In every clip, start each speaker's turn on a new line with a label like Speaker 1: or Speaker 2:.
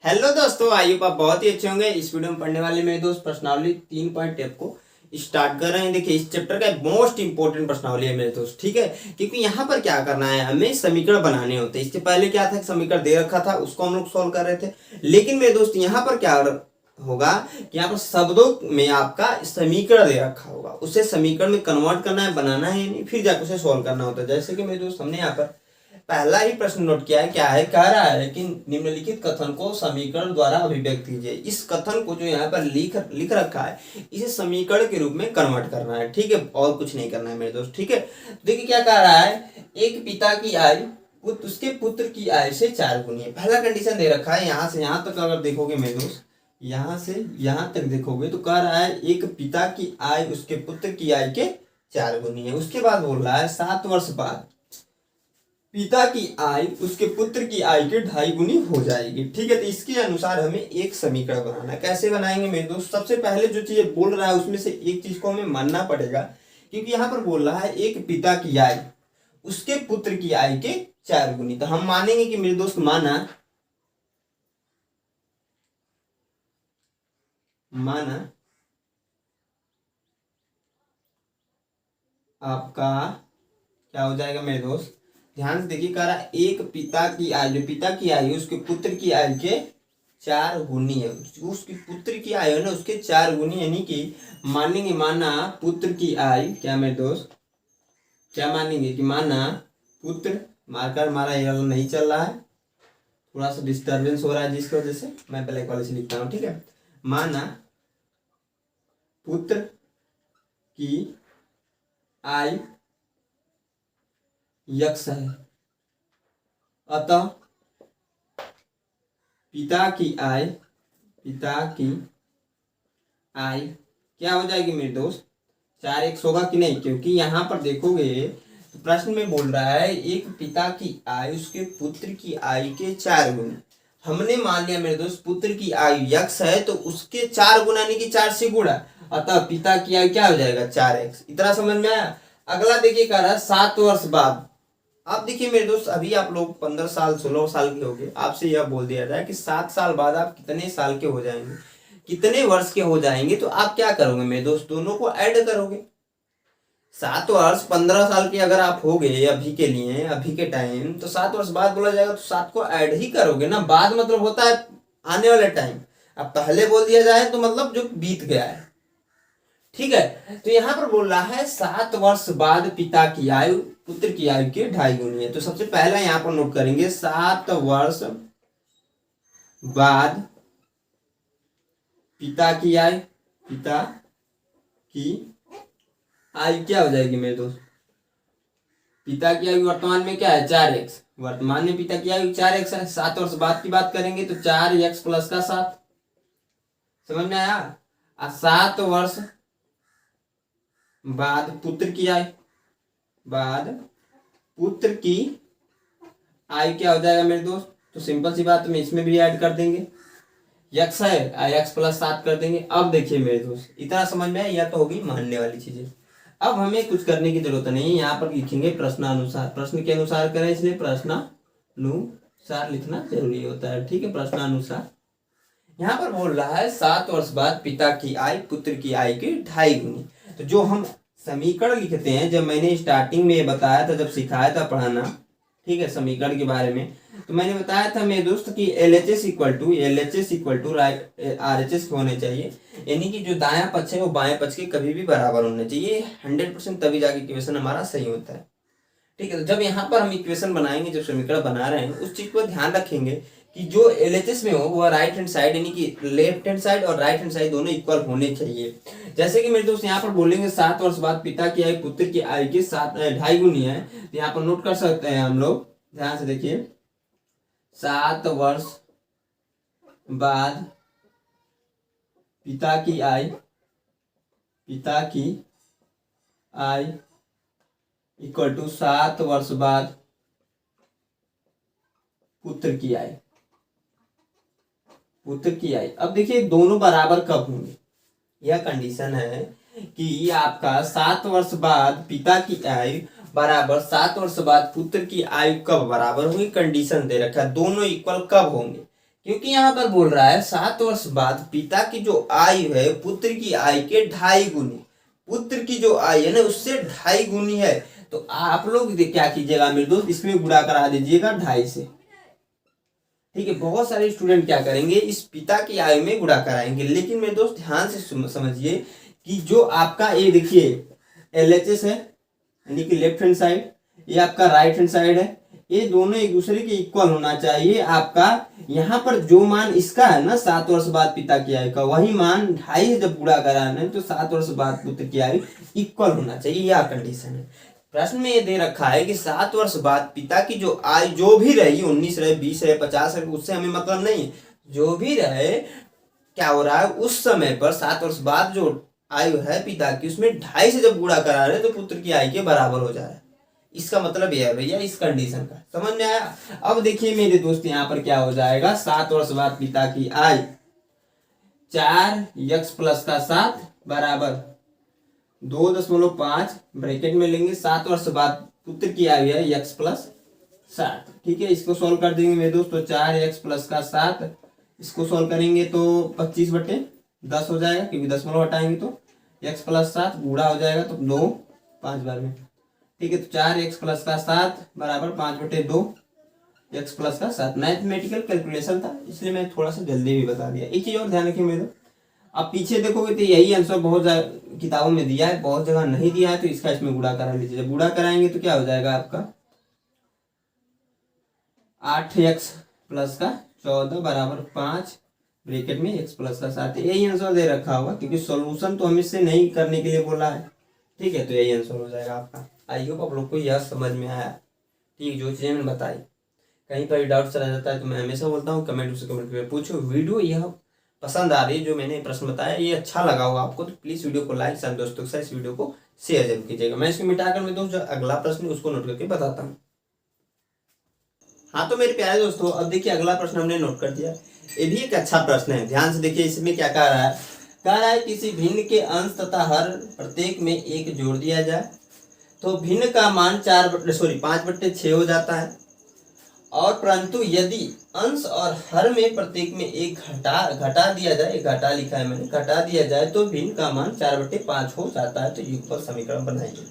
Speaker 1: Hello दोस्तों, I hope आप बहुत ही अच्छे होंगे। इस वीडियो में पढ़ने वाले मेरे दोस्त प्रश्नावली 3.1 को स्टार्ट कर रहे हैं। देखिए, इस चैप्टर का मोस्ट इंपॉर्टेंट प्रश्नावली है मेरे दोस्त, ठीक है। क्योंकि यहाँ पर क्या करना है, हमें समीकरण बनाने होते हैं। इससे पहले क्या था, समीकरण दे रखा था, उसको हम लोग सॉल्व कर रहे थे। लेकिन मेरे दोस्त यहाँ पर क्या होगा कि यहाँ पर शब्दों में आपका समीकरण दे रखा होगा, उसे समीकरण में कन्वर्ट करना है, बनाना है, नहीं फिर जाकर उसे सॉल्व करना होता है। जैसे कि मेरे दोस्त हमने यहाँ पर पहला ही प्रश्न नोट किया है। क्या है, कह रहा है कि निम्नलिखित कथन को समीकरण द्वारा अभिव्यक्त कीजिए। इस कथन को जो यहाँ पर लिख रखा है, इसे समीकरण के रूप में कन्वर्ट करना है, ठीक है। और कुछ नहीं करना है मेरे दोस्त, ठीक है। देखिए क्या कह रहा है, एक पिता की आयु उसके पुत्र की आयु से 4 गुनी है। पहला कंडीशन दे रखा है। यहाँ से यहाँ तक अगर देखोगे मेरे दोस्त, यहाँ से यहाँ तक देखोगे तो कह रहा है एक पिता की आयु उसके पुत्र की आयु के 4 गुनी है। उसके बाद बोल रहा है 7 वर्ष बाद पिता की आयु उसके पुत्र की आयु के 2.5 गुनी हो जाएगी, ठीक है। तो इसके अनुसार हमें एक समीकरण बनाना है। कैसे बनाएंगे मेरे दोस्त, सबसे पहले जो चीज बोल रहा है उसमें से एक चीज को हमें मानना पड़ेगा। क्योंकि यहाँ पर बोल रहा है एक पिता की आयु उसके पुत्र की आयु के 4 गुनी, तो हम मानेंगे कि मेरे दोस्त माना आपका क्या हो जाएगा मेरे दोस्त, ध्यान से देखिए। कह रहा है एक पिता की आयु, जो पिता की आयु उसके पुत्र की आयु के 4 गुनी है। उसकी पुत्र की आयु है ना, उसके 4 गुनी, यानी कि मानेंगे माना पुत्र की आयु क्या मेरे दोस्त, क्या मानेंगे कि माना पुत्र, मार्कर हमारा ये नहीं चल रहा है, थोड़ा सा डिस्टर्बेंस हो रहा है जिसकी वजह से मैं ब्लैक वाले से लिखता हूँ, ठीक है। माना पुत्र की आयु यक्ष है, अतः पिता की आयु क्या हो जाएगी मेरे दोस्त, 4x होगा कि नहीं। क्योंकि यहाँ पर देखोगे तो प्रश्न में बोल रहा है एक पिता की आयु उसके पुत्र की आयु के 4 गुना। हमने मान लिया मेरे दोस्त पुत्र की आयु यक्ष है, तो उसके 4 गुना यानी कि 4 से गुणा, अतः पिता की आयु क्या हो जाएगा 4x। इतना समझ में आया। अगला देखिए कह रहा है 7 वर्ष बाद। आप देखिए मेरे दोस्त, अभी आप लोग 15 साल 16 साल के हो गए, आपसे यह बोल दिया जाए कि 7 साल बाद आप कितने साल के हो जाएंगे, कितने वर्ष के हो जाएंगे, तो आप क्या करोगे मेरे दोस्त, दोनों को ऐड करोगे। 7 वर्ष 15 साल के अगर आप हो गए अभी के लिए, अभी के टाइम, तो 7 वर्ष बाद बोला जाएगा तो 7 को ऐड ही करोगे ना। बाद मतलब होता है आने वाले टाइम, अब पहले बोल दिया जाए तो मतलब जो बीत गया है, ठीक है। तो यहाँ पर बोल रहा है 7 वर्ष बाद पिता की आयु पुत्र की आयु के 2.5 गुनी है। तो सबसे पहला यहाँ पर नोट करेंगे 7 वर्ष बाद पिता की आयु क्या हो जाएगी मेरे दोस्त, पिता की आयु वर्तमान में क्या है 4x, वर्तमान में पिता की आयु 4x है। 7 वर्ष बाद की बात करेंगे तो 4x प्लस का 7, समझ में आया। 7 वर्ष बाद पुत्र की आयु क्या हो जाएगा मेरे दोस्त, तो सिंपल सी बात में इसमें भी ऐड कर देंगे, यक्स है x प्लस 7 कर देंगे। अब देखिए मेरे दोस्त, इतना समझ में आया, यह तो होगी मानने वाली चीजें। अब हमें कुछ करने की जरूरत नहीं है, यहाँ पर लिखेंगे प्रश्नानुसार, प्रश्न के अनुसार करें इसलिए प्रश्नानुसार लिखना जरूरी होता है, ठीक है। प्रश्नानुसार यहाँ पर बोल रहा है 7 वर्ष बाद पिता की आयु पुत्र की आयु के 2.5 गुनी। तो जो हम समीकरण लिखते हैं, जब मैंने स्टार्टिंग में बताया था, जब सिखाया था पढ़ाना, ठीक है, समीकरण के बारे में, तो मैंने बताया था मेरे दोस्त कि LHS इक्वल टू RHS होने चाहिए। यानी कि जो दायां पक्ष है वो बाएं पक्ष के कभी भी बराबर होना चाहिए। 100% तभी जाके इक्वेशन हमारा सही होता है, ठीक है। तो जब यहाँ पर हम इक्वेशन बनाएंगे, जब समीकरण बना रहे हैं, उस चीज को ध्यान रखेंगे कि जो LHS में हो वह राइट हैंड साइड, यानी कि लेफ्ट हैंड साइड और राइट हैंड साइड दोनों इक्वल होने चाहिए। जैसे कि मेरे दोस्त यहाँ पर बोलेंगे 7 वर्ष बाद पिता की आयु पुत्र की आयु के 2.5 गुनी है, तो यहाँ पर नोट कर सकते हैं हम लोग, ध्यान से देखिए। 7 वर्ष बाद पिता की आयु इक्वल टू 7 वर्ष बाद पुत्र की आयु। अब देखिए दोनों बराबर कब होंगे, यह कंडीशन है कि आपका 7 वर्ष बाद पिता की आयु बराबर 7 वर्ष बाद पुत्र की आयु कब बराबर होगी, कंडीशन दे रखा है, दोनों इक्वल कब होंगे। क्योंकि यहाँ पर बोल रहा है 7 वर्ष बाद पिता की जो आयु है पुत्र की आयु के 2.5 गुनी, पुत्र की जो आयु है ना उससे 2.5 गुनी है। तो आप लोग क्या कीजिएगा मेरे दोस्त, इसमें गुणा करा दीजिएगा 2.5 से। ठीक है, बहुत सारे स्टूडेंट क्या करेंगे, इस पिता की आयु में गुणा कराएंगे, लेकिन मेरे दोस्त ध्यान से समझिए कि जो आपका ये देखिए LHS है यानी कि लेफ्ट हैंड साइड, ये आपका राइट हैंड साइड है, ये दोनों एक दूसरे के इक्वल होना चाहिए। आपका यहाँ पर जो मान इसका है ना 7 वर्ष बाद पिता की आयु का, वही मान 2.5 जब पूरा कराना है तो 7 वर्ष बाद पुत्र की आयु इक्वल होना चाहिए, यह कंडीशन है। प्रश्न में ये दे रखा है कि 7 वर्ष बाद पिता की जो आयु जो भी रही, 19 रहे, 20 रहे, 50 रहे, उससे हमें मतलब नहीं है, जो भी रहे क्या हो रहा है उस समय पर 7 वर्ष बाद जो आयु है पिता की उसमें 2.5 से जब गुणा करा रहे तो पुत्र की आयु के बराबर हो जा रहा है। इसका मतलब यह है भैया इस कंडीशन का, समझ में आया। अब देखिए मेरे दोस्त यहाँ पर क्या हो जाएगा, 7 वर्ष बाद पिता की आयु 4x प्लस का 7 बराबर 2.5 ब्रैकेट में लेंगे, 7 वर्ष बाद पुत्र की आयु है x प्लस 7। ठीक है, इसको सॉल्व कर देंगे मेरे दोस्त, तो 4x प्लस का 7, इसको सॉल्व करेंगे तो 25/10 हो जाएगा, क्योंकि दशमलव हटाएंगे तो x प्लस 7 गुणा हो जाएगा तो 2 5 बार में। ठीक है, तो 4x प्लस का 7 बराबर 5/2 x प्लस का 7। मैथमेटिकल कैलकुलेशन था इसलिए मैं थोड़ा सा जल्दी भी बता दिया। एक चीज और ध्यान रखिए मेरे, आप पीछे देखोगे तो यही आंसर बहुत किताबों में दिया है, बहुत जगह नहीं दिया है, तो इसका इसमें गुणा करा लीजिए। जब गुणा कराएंगे तो क्या हो जाएगा आपका 8x प्लस का 14 बराबर 5 ब्रैकेट में x प्लस का 7। यही आंसर दे रखा होगा, क्योंकि सॉल्यूशन तो हमें से नहीं करने के लिए बोला है। ठीक है, तो यही आंसर हो जाएगा आपका। आई होप आप लोग को यह समझ में आया। ठीक, जो चीज़ें मैंने बताई, कहीं पर डाउट चला जाता है तो मैं हमेशा बोलता हूँ कमेंट में पूछो। वीडियो यह पसंद आ रही है, जो मैंने प्रश्न बताया ये अच्छा लगा होगा आपको, तो प्लीज़ वीडियो को लाइक, साथ दोस्तों के साथ इस वीडियो को शेयर जरूर कीजिएगा। मैं इसको मिटाकर मैं दोस्तों जो अगला प्रश्न उसको नोट करके बताता हूँ। हाँ तो मेरे प्यारे दोस्तों, अब देखिए अगला प्रश्न हमने नोट कर दिया। ये भी एक अच्छा प्रश्न है, ध्यान से देखिए। इसमें क्या कह रहा है, किसी भिन्न के अंश तथा हर प्रत्येक में 1 जोड़ दिया जाए तो भिन्न का मान 5/6 हो जाता है, और परंतु यदि अंश और हर में प्रत्येक में 1 घटा दिया जाए, घटा लिखा है मैंने, घटा दिया जाए तो भिन्न का मान 4/5 हो जाता है। तो युगफल समीकरण बनाइए।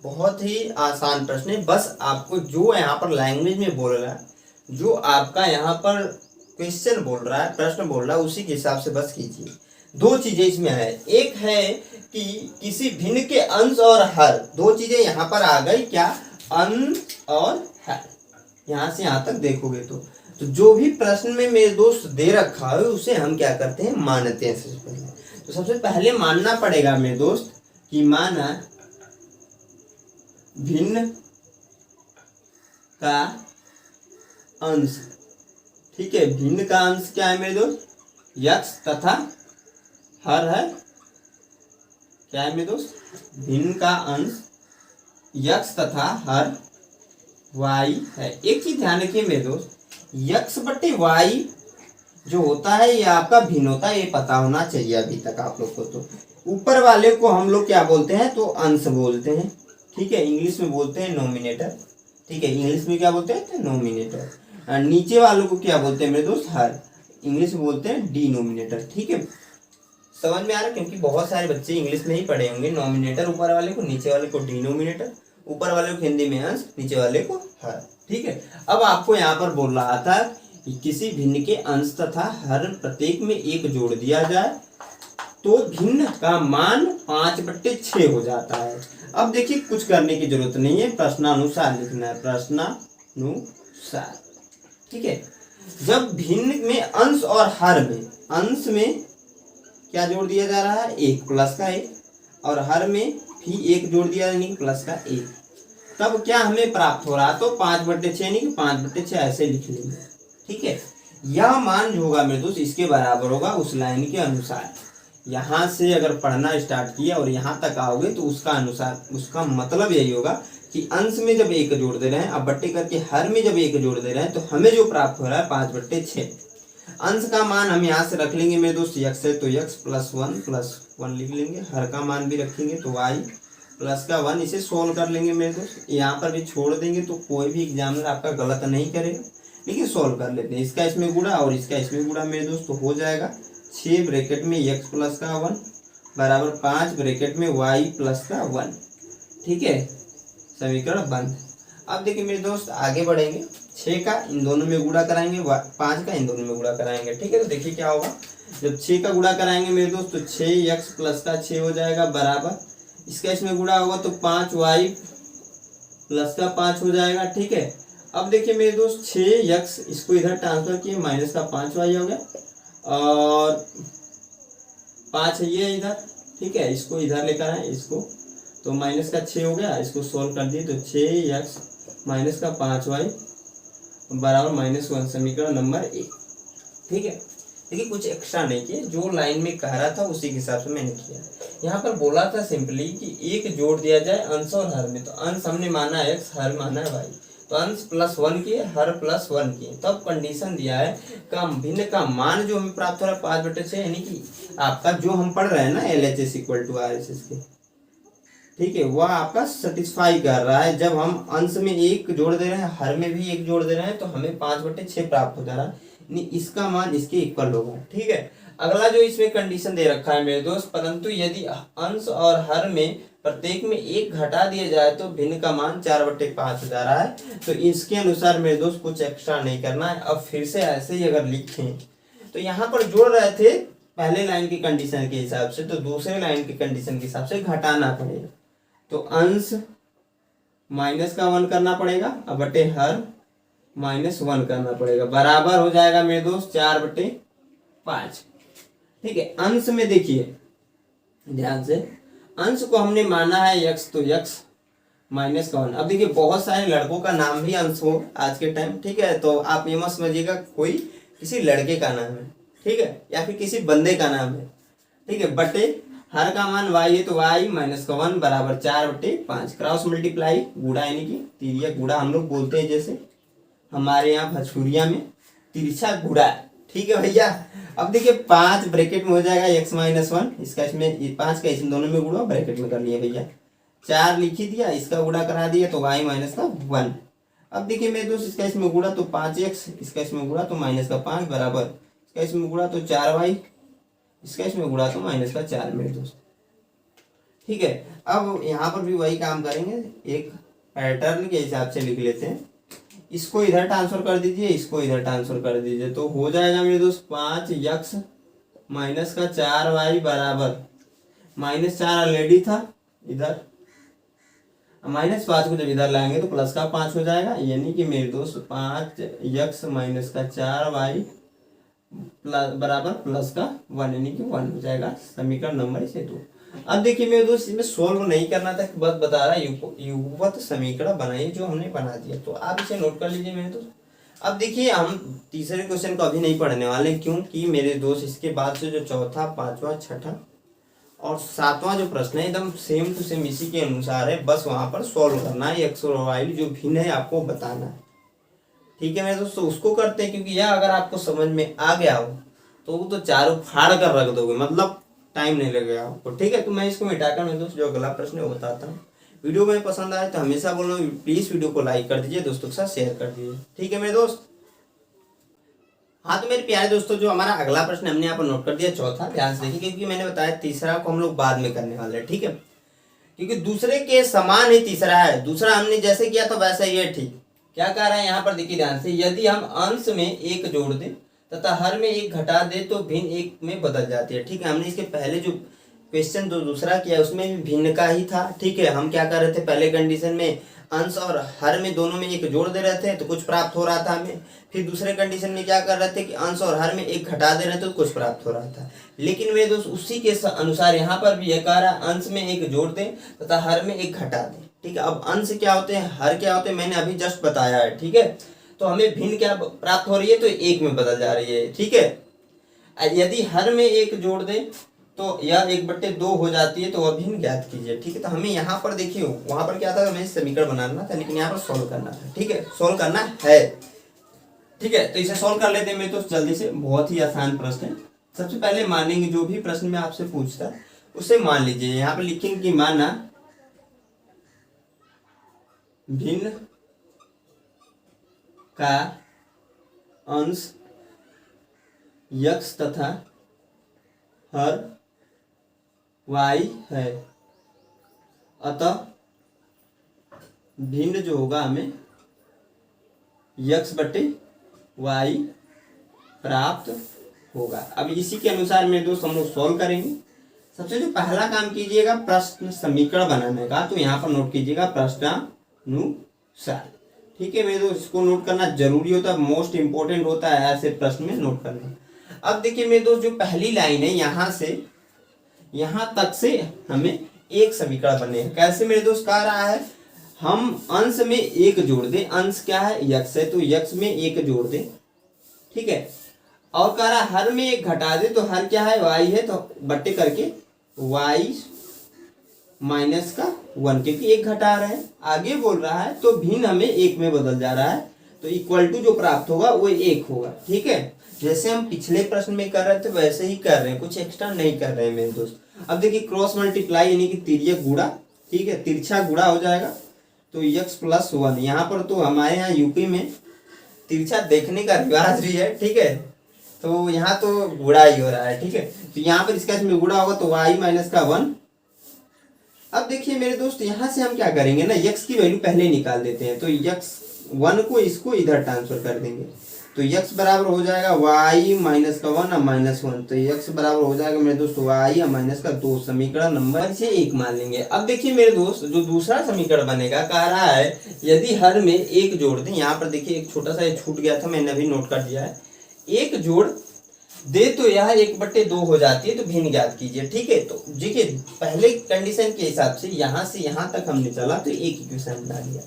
Speaker 1: बहुत ही आसान प्रश्न है, बस आपको जो यहाँ पर लैंग्वेज में बोल रहा है, जो आपका यहाँ पर क्वेश्चन बोल रहा है, प्रश्न बोल रहा है, उसी के हिसाब से बस कीजिए। 2 चीजें इसमें है, एक है कि किसी भिन्न के अंश और हर, 2 चीजें यहाँ पर आ गई, क्या अंश और हर। यहाँ से यहाँ तक देखोगे तो जो भी प्रश्न में मेरे दोस्त दे रखा है उसे हम क्या करते हैं, मानते हैं सबसे पहले। तो सबसे पहले मानना पड़ेगा मेरे दोस्त कि माना भिन्न का अंश। ठीक है, भिन्न का अंश क्या है मेरे दोस्त, x तथा हर है, क्या है मेरे दोस्त, भिन्न का अंश x तथा हर y है। एक चीज ध्यान रखिए मेरे दोस्त, x/y जो होता है ये आपका भिन्न होता है, ये पता होना चाहिए अभी तक आप लोग को। तो ऊपर वाले को हम लोग क्या बोलते हैं, तो अंश बोलते हैं। ठीक है, इंग्लिश में बोलते हैं नोमिनेटर। ठीक है, इंग्लिश में क्या बोलते हैं, तो नोमिनेटर। नीचे वालों को क्या बोलते हैं मेरे दोस्त, हर, इंग्लिश में बोलते हैं डिनोमिनेटर। ठीक है, समझ में आ रहा है, क्योंकि बहुत सारे बच्चे इंग्लिश में ही पढ़े होंगे। नोमिनेटर ऊपर वाले को, नीचे वाले को डिनोमिनेटर, ऊपर वाले को हिंदी में अंश, नीचे वाले को हर। ठीक है, अब आपको यहाँ पर बोल रहा था कि किसी भिन्न के अंश तथा हर प्रत्येक में 1 जोड़ दिया जाए तो भिन्न का मान 5/6 हो जाता है। अब देखिए कुछ करने की जरूरत नहीं है, प्रश्नानुसार लिखना है, प्रश्नानुसार। ठीक है, जब भिन्न में अंश और हर में, अंश में क्या जोड़ दिया जा रहा है, 1 प्लस का 1, और हर में भी 1 जोड़ दिया यानी प्लस का 1, तब क्या हमें प्राप्त हो रहा है, तो 5/6 यानी कि 5/6 ऐसे लिख लेंगे। ठीक है, यह मान जो होगा मेरे दोस्त इसके बराबर होगा उस लाइन के अनुसार। यहाँ से अगर पढ़ना स्टार्ट किया और यहाँ तक आओगे तो उसका अनुसार, उसका मतलब यही होगा कि अंश में जब 1 जोड़ दे रहे हैं, अब बट्टे करके हर में जब 1 जोड़ दे रहे हैं, तो हमें जो प्राप्त हो रहा है 5/6। अंश का मान हम यहाँ से रख लेंगे मेरे दोस्त, x है तो x +1 लिख लेंगे, हर का मान भी रखेंगे तो y +1, इसे सोल्व कर लेंगे मेरे दोस्त। यहाँ पर भी छोड़ देंगे तो कोई भी एग्जामिनर आपका गलत नहीं करेगा। लेकिन सोल्व कर लेते हैं। इसका इसमें गुणा और इसका इसमें गुणा मेरे दोस्त, तो हो जाएगा 6 ब्रैकेट में x प्लस का 1 बराबर 5 ब्रैकेट में y प्लस का 1। ठीक है, समीकरण बंद। अब देखिए मेरे दोस्त आगे बढ़ेंगे, 6 का इन दोनों में गुणा कराएंगे, 5 का इन दोनों में गुणा कराएंगे। ठीक है, तो देखिए क्या होगा, जब 6 का गुणा कराएंगे मेरे दोस्त तो 6x प्लस का 6 हो जाएगा बराबर, इसका इसमें गुणा होगा तो 5y प्लस का 5 हो जाएगा। ठीक है, अब देखिए मेरे दोस्त 6x इसको इधर ट्रांसफर किए, माइनस का 5y हो गया और 5 है ये इधर। ठीक है, इसको इधर लेकर आए, इसको तो माइनस का 6 हो गया, इसको सोल्व कर दिए तो 6x माइनस का 5y बराबर -1, समीकरण नंबर 1। ठीक है, देखिए कुछ एक्स्ट्रा नहीं किया, जो लाइन में कह रहा था उसी के हिसाब से मैंने किया। यहाँ पर बोला था सिंपली कि एक जोड़ दिया जाए अंश और हर में, तो अंश हमने माना है x, हर माना है y, तो अंश +1 किए, हर +1 किए, तब कंडीशन दिया है कम भिन्न का मान जो हमें प्राप्त हो रहा है 5/6, यानी कि आपका जो हम पढ़ रहे हैं ना LHS = RHS के, ठीक है, वह आपका सेटिस्फाई कर रहा है। जब हम अंश में 1 जोड़ दे रहे हैं, हर में भी 1 जोड़ दे रहे हैं, तो हमें 5/6 प्राप्त हो जा रहा है, यानी इसका मान इसके इक्वल होगा। ठीक है, अगला जो इसमें कंडीशन दे रखा है मेरे दोस्त, परंतु यदि अंश और हर में प्रत्येक में 1 घटा दिया जाए तो भिन्न का मान 4/5 हो जा रहा है। तो इसके अनुसार मेरे दोस्त कुछ एक्स्ट्रा नहीं करना है। अब फिर से ऐसे ही अगर लिखें तो यहाँ पर जोड़ रहे थे पहले लाइन की कंडीशन के हिसाब से, तो दूसरे लाइन की कंडीशन के हिसाब से घटाना पड़ेगा, तो अंश -1 करना पड़ेगा अब बटे हर -1 करना पड़ेगा, बराबर हो जाएगा मेरे दोस्त 4/5। ठीक है, अंश में देखिए ध्यान से, अंश को हमने माना है x, तो x -1। अब देखिए बहुत सारे लड़कों का नाम भी अंश हो आज के टाइम। ठीक है, तो आप ये मत समझिएगा कोई किसी लड़के का नाम है, ठीक है, या फिर किसी बंदे का नाम है। ठीक है, बटे हर का मान y है तो y -1 बराबर 4/5, क्रॉस मल्टीप्लाई गुणा, यानी कि तिर्यक गुणा हम लोग बोलते हैं, जैसे हमारे यहाँ भजपुरिया में तिरछा गुणा। ठीक है भैया, अब देखिए 5 ब्रैकेट में हो जाएगा x -1, इसका इसमें 5 का इसमें दोनों में गुणा ब्रैकेट में कर लिया भैया, 4 लिख ही दिया, इसका गुणा करा दिया तो y -1। अब देखिए मेरे दोस्त इसका इसमें गुणा तो 5x, इसका इसमें गुणा तो -5 बराबर, इसका इसमें गुणा तो 4y, इसका इसमें गुणा तो -4 मेरे दोस्त। ठीक है, अब यहाँ पर भी वही काम करेंगे, एक पैटर्न के हिसाब से लिख लेते हैं, इसको इधर ट्रांसफर कर दीजिए, इसको इधर ट्रांसफर कर दीजिए, तो हो जाएगा मेरे दोस्त 5x माइनस का 4y बराबर -4 ऑलरेडी था इधर, -5 को जब इधर लाएंगे तो प्लस का 5 हो जाएगा, यानी कि मेरे दोस्त 5x माइनस का 4y बराबर प्लस का 1, यानी कि 1 हो जाएगा, समीकरण नंबर इसे 2। अब देखिए मेरे दोस्त इसमें सोल्व नहीं करना था, बस बता रहा युगपत समीकरण बनाइए, जो हमने बना दिया, तो आप इसे नोट कर लीजिए मेरे दोस्त। अब देखिए हम तीसरे क्वेश्चन को अभी नहीं पढ़ने वाले, क्योंकि मेरे दोस्त इसके बाद से जो चौथा, पांचवा, छठा और सातवां जो प्रश्न है एकदम सेम टू सेम इसी के अनुसार है, बस वहां पर सोल्व करना है, एक्स और वाई जो भिन्न है आपको बताना है। ठीक है मेरे दोस्तों, उसको करते हैं, क्योंकि यह अगर आपको समझ में आ गया हो तो वो तो चारों फाड़ कर रख दोगे, मतलब टाइम नहीं लगेगा आपको। ठीक है, तो मैं इसको मिटाकर मेरे दोस्त जो अगला प्रश्न है वो बताता हूँ। वीडियो में पसंद आए तो हमेशा बोल रहा हूँ प्लीज वीडियो को लाइक कर दीजिए, दोस्तों के साथ शेयर कर दीजिए। ठीक है मेरे दोस्त, हाँ तो मेरे प्यारे दोस्तों जो हमारा अगला प्रश्न हमने यहाँ पर नोट कर दिया चौथा, ध्यान से देखिए, क्योंकि मैंने बताया तीसरा को हम लोग बाद में करने वाले हैं। ठीक है, क्योंकि दूसरे के समान ही तीसरा है, दूसरा हमने जैसे किया था वैसा ही है। ठीक, क्या कह रहा है यहाँ पर देखिए ध्यान से, यदि हम अंश में 1 जोड़ दें तथा हर में 1 घटा दे तो भिन्न 1 में बदल जाती है। ठीक है, हमने इसके पहले जो क्वेश्चन जो दूसरा किया उसमें भी भिन्न का ही था। ठीक है, हम क्या कर रहे थे, पहले कंडीशन में अंश और हर में दोनों में 1 जोड़ दे रहे थे तो कुछ प्राप्त हो रहा था हमें, फिर दूसरे कंडीशन में क्या कर रहे थे कि अंश और हर में 1 घटा दे रहे थे तो कुछ प्राप्त हो रहा था। लेकिन मेरे दोस्त उसी के अनुसार यहाँ पर भी यह कह रहा है अंश में 1 जोड़ दें तथा हर में 1 घटा दें। ठीक है, अब अंश क्या होते हैं, हर क्या होते हैं, मैंने अभी जस्ट बताया है। ठीक है, तो हमें भिन्न क्या प्राप्त हो रही है, तो 1 में बदल जा रही है। ठीक है, यदि हर में 1 जोड़ दें तो यह 1/2 हो जाती है, तो वह भिन्न ज्ञात कीजिए। ठीक है, तो हमें यहाँ पर देखिए वहां पर क्या था, हमें समीकरण बनाना था, लेकिन यहाँ पर सोल्व करना था। ठीक है, सोल्व करना है। ठीक है, तो इसे सोल्व कर लेते हैं मैं तो जल्दी से, बहुत ही आसान प्रश्न है। सबसे पहले मानेंगे जो भी प्रश्न में आपसे पूछता उसे मान लीजिए, यहाँ पर लिखेंगे कि माना भिन्न का अंश x तथा हर y है, अतः भिन्न जो होगा हमें x/y प्राप्त होगा। अब इसी के अनुसार मेरे दोस्त हम लोग सॉल्व करेंगे। सबसे जो पहला काम कीजिएगा प्रश्न समीकरण बनाने का, तो यहाँ पर नोट कीजिएगा प्रश्नानुसार। ठीक है मेरे दोस्त, इसको नोट करना जरूरी होता है, मोस्ट इंपोर्टेंट होता है ऐसे प्रश्न में नोट करना। अब देखिए मेरे दोस्त, जो पहली लाइन है यहाँ से यहाँ तक से हमें एक समीकरण बने हैं। कैसे मेरे दोस्त कह रहा है, हम अंश में एक जोड़ दें, अंश क्या है x है, तो x में एक जोड़ दें, ठीक है। और कह रहा है हर में एक घटा दे, तो हर क्या है y है, तो बट्टे करके y माइनस का 1, क्योंकि एक घटा रहे हैं। आगे बोल रहा है तो भिन्न हमें एक में बदल जा रहा है, तो इक्वल टू जो प्राप्त होगा वो एक होगा। ठीक है, जैसे हम पिछले प्रश्न में कर रहे थे वैसे ही कर रहे हैं, कुछ एक्स्ट्रा नहीं कर रहे हैं मेरे दोस्त। अब देखिए क्रॉस मल्टीप्लाई यानी कि तिर्यक गुणा, ठीक है, तिरछा गुणा हो जाएगा, तो x+1। यहाँ पर तो हमारे यहाँ यूपी में तिरछा देखने का रिवाज भी है, ठीक है, तो यहाँ तो गुणा ही हो रहा है। ठीक है, तो यहाँ पर इसका इसमें गुणा होगा तो y माइनस का 1। अब देखिए मेरे दोस्त, यहाँ से हम क्या करेंगे ना, x की वैल्यू पहले निकाल देते हैं, तो x1 को इसको इधर ट्रांसफर कर देंगे, तो x बराबर हो जाएगा y माइनस का 1 और माइनस 1, तो x बराबर हो जाएगा मेरे दोस्त y और माइनस का 2। समीकरण नंबर से 1 मान लेंगे। अब देखिए मेरे दोस्त, जो दूसरा समीकरण बनेगा, कह रहा है यदि हर में एक जोड़ दें, यहाँ पर देखिए एक छोटा सा ये छूट गया था, मैंने अभी नोट कर दिया है, एक जोड़ दे तो यह 1/2 हो जाती है, तो भिन्न ज्ञात कीजिए। ठीक है, तो देखिए पहले कंडीशन के हिसाब से यहाँ से यहाँ तक हमने चला तो एक इक्वेशन बना लिया।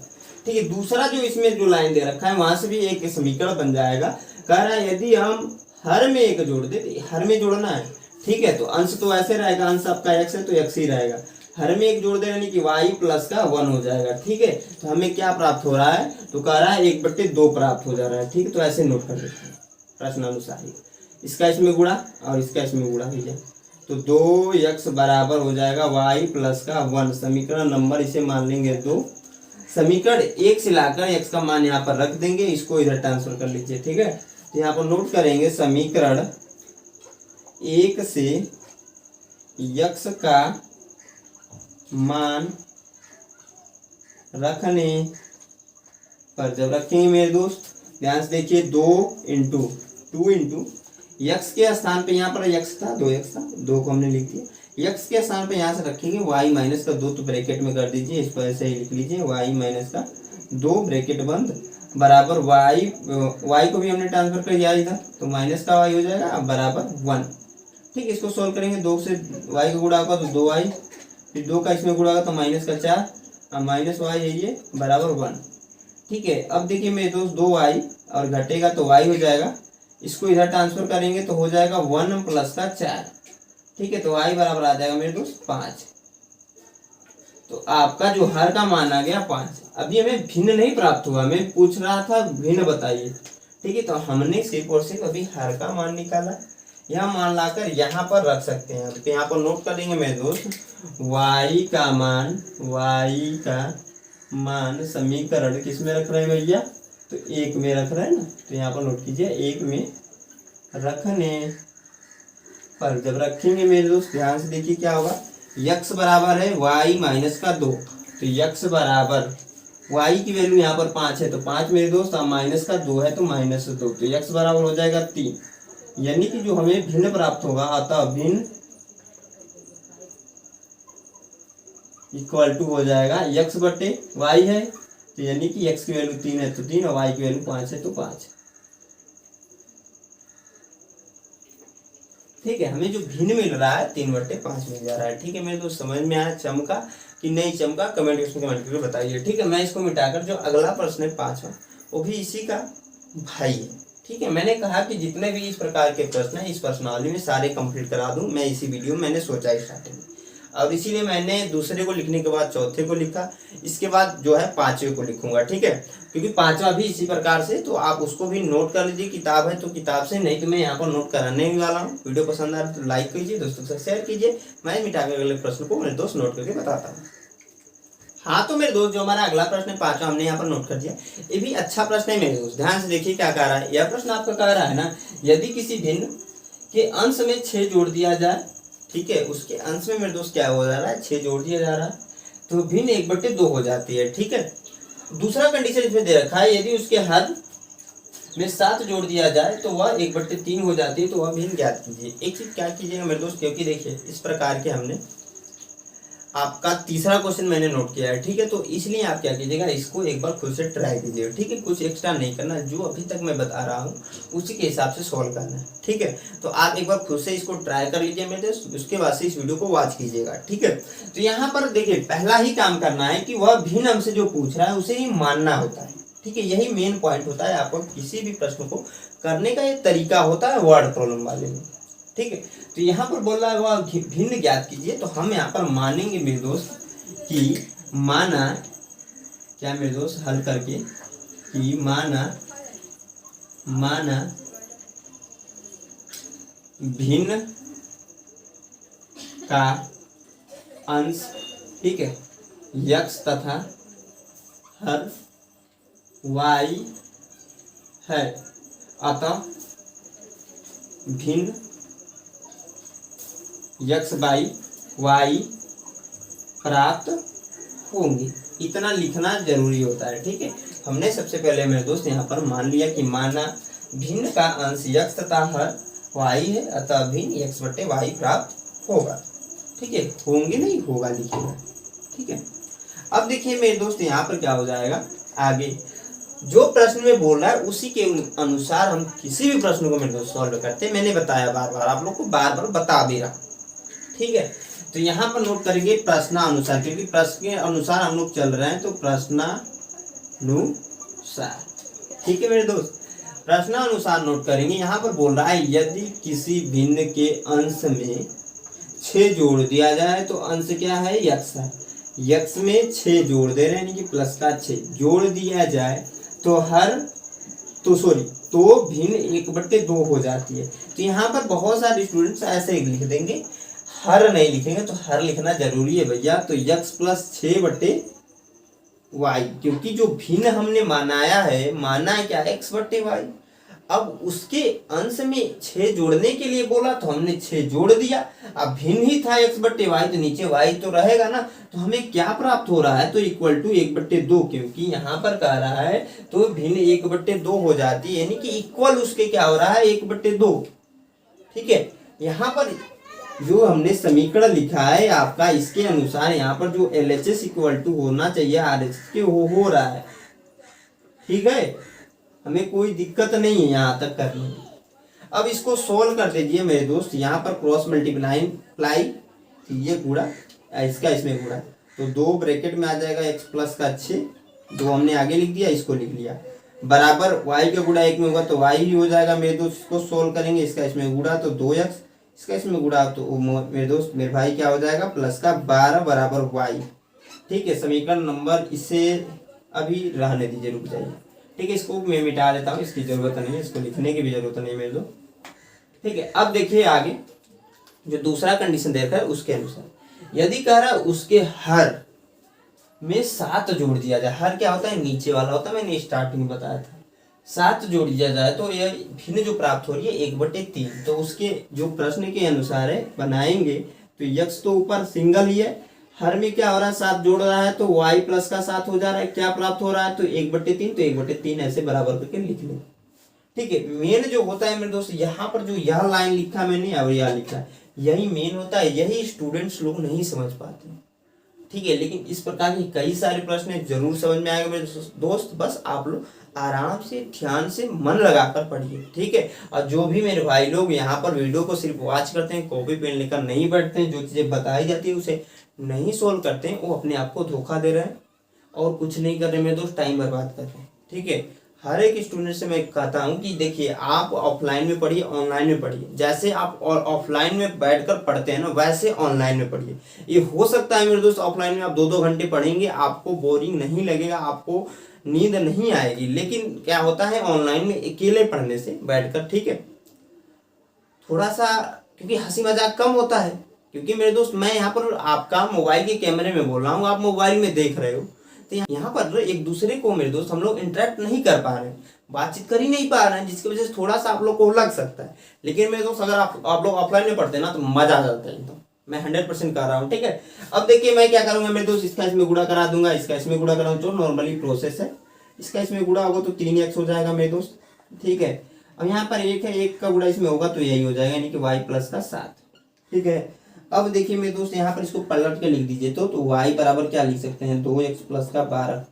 Speaker 1: ठीक है, दूसरा जो इसमें जो लाइन दे रखा है वहां से भी एक समीकरण बन जाएगा। कह रहा है यदि हम हर में एक जोड़ दे, तो हर में जोड़ना है, ठीक है, तो अंश तो ऐसे रहेगा, अंश आपका x है तो x ही रहेगा, हर में एक जोड़ दे यानी कि y प्लस का 1 हो जाएगा। ठीक है, तो हमें क्या प्राप्त हो रहा है, तो कह रहा है 1/2 प्राप्त हो जा रहा है। ठीक है, तो ऐसे नोट कर देते हैं प्रश्नानुसार ही, इसका इसमें गुणा और इसका इसमें गुणा भैया, तो 2x बराबर हो जाएगा y प्लस का 1। समीकरण नंबर इसे मान लेंगे 2। समीकरण 1 से लाकर x का मान यहाँ पर रख देंगे, इसको इधर ट्रांसफर कर लीजिए। ठीक है, तो यहाँ पर नोट करेंगे समीकरण 1 से x का मान रखने पर, जब रखेंगे मेरे दोस्त ध्यान से देखिए, 2 इंटू x के स्थान पे, यहाँ पर x था 2x था, 2 को हमने लिख दिया, x के स्थान पे यहाँ से रखेंगे y माइनस का 2, तो ब्रैकेट में कर दीजिए, इसको ऐसे ही लिख लीजिए, y माइनस का 2 ब्रैकेट बंद बराबर y को भी हमने ट्रांसफर कर दिया इधर, तो माइनस का y हो जाएगा बराबर 1। ठीक, इसको सोल्व करेंगे, 2 से y का गुणा होगा तो 2y, फिर 2 का इसमें गुणा होगा तो माइनस का 4 और माइनस y है ये बराबर 1। ठीक है, अब देखिए मेरे दोस्त 2y और घटेगा तो y हो जाएगा, इसको इधर ट्रांसफर करेंगे तो हो जाएगा 1 प्लस का 4। ठीक है, तो y बराबर आ जाएगा मेरे दोस्त 5। तो आपका जो हर का मान आ गया 5। अभी हमें भिन्न नहीं प्राप्त हुआ, हमें पूछ रहा था भिन्न बताइए। ठीक है, तो हमने सिर्फ और सिर्फ अभी हर का मान निकाला, यह मान लाकर यहाँ पर रख सकते हैं। तो यहाँ पर नोट कर लेंगे मेरे दोस्त, y का मान समीकरण किस में रख रहे हैं भैया, तो 1 में रख रहे हैं ना, तो यहाँ पर नोट कीजिए 1 में रखने पर, जब रखेंगे मेरे दोस्त ध्यान से देखिए क्या होगा, x बराबर है y माइनस का 2, तो x बराबर y की वैल्यू यहाँ पर 5 है, तो 5 मेरे दोस्त, माइनस का 2 है तो -2, तो x बराबर हो जाएगा 3। यानी कि जो हमें भिन्न प्राप्त होगा, अतः भिन्न इक्वल टू हो जाएगा x/y है, तो यानी कि x की वैल्यू 3 है तो 3 और y की वैल्यू 5 है तो 5। ठीक है, हमें जो भिन्न मिल रहा है 3/5 मिल जा रहा है। ठीक है मेरे दोस्त, समझ में आया चमका कि नहीं चमका, कमेंट करके बताइए। ठीक है, मैं इसको मिटाकर जो अगला प्रश्न है 5वां, वो भी इसी का भाई है। ठीक है, मैंने कहा कि जितने भी इस प्रकार के प्रश्न है इस प्रश्नावली में सारे कंप्लीट करा दूं मैं इसी वीडियो में, मैंने सोचा स्टार्टिंग में, और इसीलिए मैंने दूसरे को लिखने के बाद चौथे को लिखा, इसके बाद जो है 5वें को लिखूंगा। ठीक है, क्योंकि 5वां भी इसी प्रकार से, तो आप उसको भी नोट कर लीजिए, किताब है तो किताब से, नहीं तो मैं यहाँ पर नोट कराने वाला हूँ। वीडियो पसंद आ रहा है तो लाइक कीजिए, दोस्तों के साथ शेयर कीजिए। मैं मिटा के अगले प्रश्न को मेरे दोस्त नोट करके बताता हूँ। हाँ तो मेरे दोस्त जो हमारा अगला प्रश्न है 5वां हमने यहाँ पर नोट कर दिया। ये भी अच्छा प्रश्न है मेरे दोस्त, ध्यान से देखिए क्या कह रहा है। यह प्रश्न आपका कह रहा है ना, यदि किसी भिन्न के अंश में 6 जोड़ दिया जाए, ठीक है, उसके अंश में मेरे दोस्त क्या हो जा रहा है, 6 जोड़ दिया जा रहा है, तो भिन्न 1/2 हो जाती है, ठीक है। दूसरा कंडीशन इसमें दे रखा है, यदि उसके हर में 7 जोड़ दिया जाए तो वह 1/3 हो जाती है, तो वह भिन्न ज्ञात कीजिए। एक चीज क्या कीजिएगा मेरे दोस्त, क्योंकि देखिए इस प्रकार के हमने आपका तीसरा क्वेश्चन मैंने नोट किया है, ठीक है, तो इसलिए आप क्या कीजिएगा, इसको एक बार खुद से ट्राई कीजिएगा, ठीक है, कुछ एक्स्ट्रा नहीं करना, जो अभी तक मैं बता रहा हूँ उसी के हिसाब से सॉल्व करना है, ठीक है। तो आप एक बार खुद से इसको ट्राई कर लीजिए मेरे दोस्त, उसके बाद से इस वीडियो को वॉच कीजिएगा, ठीक है। तो यहाँ पर देखिए पहला ही काम करना है कि वह भिन्न हमसे जो पूछ रहा है उसे ही मानना होता है, ठीक है, यही मेन पॉइंट होता है आपको किसी भी प्रश्न को करने का, ये तरीका होता है वर्ड प्रॉब्लम वाले में, ठीक है। तो यहाँ पर बोल रहा है वह भिन्न ज्ञात कीजिए, तो हम यहाँ पर मानेंगे मेरे दोस्त कि माना क्या मेरे दोस्त, हल करके कि माना भिन्न का अंश, ठीक है, x तथा हर y है, अतः भिन्न x बाई y प्राप्त होंगे। इतना लिखना जरूरी होता है, ठीक है। हमने सबसे पहले मेरे दोस्त यहाँ पर मान लिया कि माना भिन्न का अंश x तथा हर y है, अतः भिन्न x/y प्राप्त होगा, ठीक है, होंगे नहीं होगा लिखिएगा, ठीक है। अब देखिए मेरे दोस्त यहाँ पर क्या हो जाएगा, आगे जो प्रश्न में बोल रहा है उसी के अनुसार हम किसी भी प्रश्न को मेरे दोस्त सॉल्व करते हैं। मैंने बताया बार बार, आप लोग को बार बार बता दे रहा, ठीक है। तो यहाँ पर नोट करेंगे प्रश्नानुसार, क्योंकि प्रश्न के अनुसार हम लोग चल रहे हैं, तो प्रश्नानुसार, ठीक है मेरे दोस्त, प्रश्नानुसार नोट करेंगे। यहाँ पर बोल रहा है यदि किसी भिन्न के अंश में 6 जोड़ दिया जाए तो अंश क्या है, x है, x में 6 जोड़ दे रहे हैं, यानी कि प्लस का 6 जोड़ दिया जाए तो तो भिन्न 1/2 हो जाती है। तो यहाँ पर बहुत सारे स्टूडेंट्स ऐसे ही लिख देंगे, हर नहीं लिखेंगे, तो हर लिखना जरूरी है भैया। तो x + 6/y, क्योंकि जो भिन्न हमने माना है क्या, x/y। अब उसके अंश में 6 जोड़ने के लिए बोला तो हमने 6 जोड़ दिया, अब भिन्न ही था x/y, तो नीचे y तो रहेगा ना, तो हमें क्या प्राप्त हो रहा है, तो इक्वल टू 1/2, क्योंकि यहाँ पर कह रहा है तो भिन्न 1/2 हो जाती है, यानी कि इक्वल उसके क्या हो रहा है, 1/2, ठीक है। यहाँ पर जो हमने समीकरण लिखा है आपका, इसके अनुसार यहाँ पर जो LHS = होना चाहिए RHS के, वो हो रहा है, ठीक है, हमें कोई दिक्कत नहीं है यहाँ तक करने में। अब इसको सोल्व कर दीजिए मेरे दोस्त, यहाँ पर क्रॉस मल्टीप्लाई कीजिए, गुणा इसका इसमें गुणा, तो 2 ब्रैकेट में आ जाएगा x + का 6, 2 हमने आगे लिख दिया, इसको लिख लिया, बराबर y का गुणा 1 में होगा तो y ही हो जाएगा मेरे दोस्त। इसको सोल्व करेंगे, इसका इसमें गुणा तो 2x, इसका इसमें गुणा तो मेरे दोस्त मेरे भाई क्या हो जाएगा, प्लस का 12 बराबर y, ठीक है। समीकरण नंबर, इसे अभी रहने दीजिए, रुक जाइए, ठीक है, इसको मैं मिटा देता हूँ, इसकी जरूरत नहीं है, इसको लिखने की भी जरूरत नहीं मेरे दोस्त, ठीक है। अब देखिए आगे जो दूसरा कंडीशन देखा है उसके अनुसार, यदि कह रहा है उसके हर में 7 जोड़ दिया जाए, हर क्या होता है, नीचे वाला होता है, मैंने स्टार्टिंग में बताया था, 7 जोड़ दिया जाए तो यह भिन्न जो प्राप्त हो रही है 1/3, तो उसके जो प्रश्न के अनुसार है बनाएंगे, तो x तो ऊपर सिंगल ही है, हर में क्या हो रहा है, 7 जोड़ रहा है, तो y + का 7 हो जा रहा है, क्या प्राप्त हो रहा है, तो 1/3, तो 1/3 ऐसे बराबर करके लिख लो, ठीक है। मेन जो होता है मेरे दोस्त, यहाँ पर जो यह लाइन लिखा मैंने और यह लिखा, यही मेन होता है, यही स्टूडेंट्स लोग नहीं समझ पाते, ठीक है। लेकिन इस प्रकार के कई सारे प्रश्न जरूर समझ में आएंगे मेरे दोस्त, बस आप लोग आराम से ध्यान से मन लगाकर पढ़िए, ठीक है। और जो भी मेरे भाई लोग यहाँ पर वीडियो को सिर्फ वॉच करते हैं, कॉपी पेन लेकर नहीं बैठते हैं, जो चीजें बताई जाती है उसे नहीं सोल्व करते हैं, वो अपने आप को धोखा दे रहे हैं और कुछ नहीं कर रहे मेरे दोस्त, टाइम बर्बाद कर रहे हैं, ठीक है। हर एक स्टूडेंट से मैं कहता हूँ कि देखिए आप ऑफलाइन में पढ़िए, ऑनलाइन में पढ़िए, जैसे आप ऑफलाइन में बैठकर पढ़ते हैं ना, वैसे ऑनलाइन में पढ़िए। ये हो सकता है मेरे दोस्त ऑफलाइन में आप 2-2 घंटे पढ़ेंगे, आपको बोरिंग नहीं लगेगा, आपको नींद नहीं आएगी, लेकिन क्या होता है ऑनलाइन में अकेले पढ़ने से बैठकर, ठीक है, थोड़ा सा क्योंकि हंसी मजाक कम होता है, क्योंकि मेरे दोस्त मैं यहाँ पर आपका मोबाइल के कैमरे में बोल रहा हूँ, आप मोबाइल में देख रहे हो, तो यहाँ पर एक दूसरे को मेरे दोस्त हम लोग इंटरेक्ट नहीं कर पा रहे हैं, बातचीत कर ही नहीं पा रहे हैं, जिसकी वजह से थोड़ा सा आप लोग को लग सकता है। लेकिन मेरे दोस्त अगर आप लोग ऑफलाइन में पढ़ते हैं ना तो मजा आ जाता है एकदम, मैं 100% कर रहा हूँ। ठीक है, अब देखिए मैं क्या करूंगा मेरे दोस्त, इसका इसमें गुणा करा दूंगा, इसका इसमें गुणा करा, जो नॉर्मली प्रोसेस है। इसका इसमें गुणा होगा तो 3x हो जाएगा मेरे दोस्त। ठीक है, अब यहाँ पर 1 है, 1 का गुणा इसमें होगा तो यही हो जाएगा, यानी कि y प्लस का 7। ठीक है, अब देखिए मेरे दोस्त यहाँ पर इसको पलट के लिख दीजिए तो y बराबर क्या लिख सकते हैं, 2x प्लस का 12।